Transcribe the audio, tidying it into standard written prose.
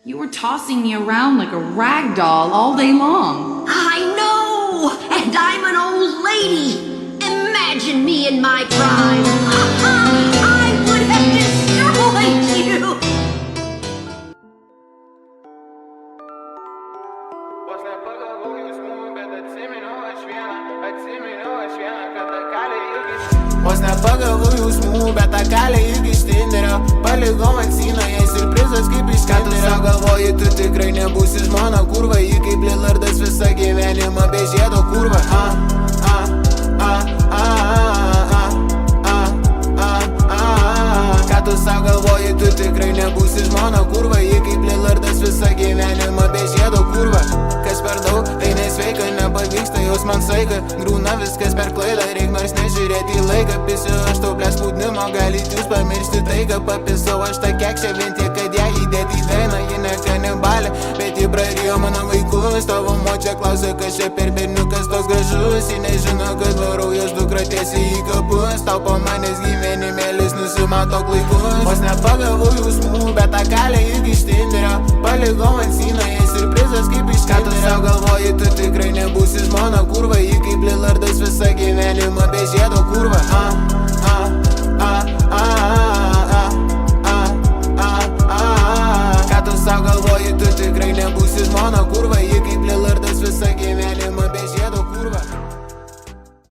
You were tossing me around like a rag doll all day long. I know! And I'm an old lady! Imagine me in my prime! I would have destroyed you! Vos nepagavau jausmų, bet tą kelią irgi iš Tinderio palikau ant sieną, jai siurprizas kaip iš Tinderio. Galvoji, tu tikrai nebūsi žmona, kurva, ji kaip Lillardas visą gyvenimą be žiedo, kurva. Ką tu sau galvoji, tu tikrai nebūsi žmona, kurva, ji kaip Lillardas visą gyvenimą be žiedo, kurva. Kas per daug, tai nesveika, nepavyksta jaus man saika, grūna viskas per klaidą, reik nors nežiūrėti į laiką. Pisiu aš tau blės spūdnimo, galit jūs pamiršti tai, kad papisau aš tą kekšę vien tiek, kad ją įdėti į dainą. Ji ne kanibalė, bet ji prarijo mano vaikus. Tavo močia klausia, kas čia per berniukas toks gražus. Ji nežino, kad varau aš dukra tiesiai į kapus. Tau po manęs gyvenimėlis nusimato klaikus. Vos nepagavau jausmų, bet tą kelią irgi iš Tinderio palikau ant sieną, jai siurprizas kaip iš Tinderio. Ką tu sau galvoji, tu tikrai nebūsi žmona, kurva, ji kaip Lillardas visą gyvenimą be žiedo, kurva.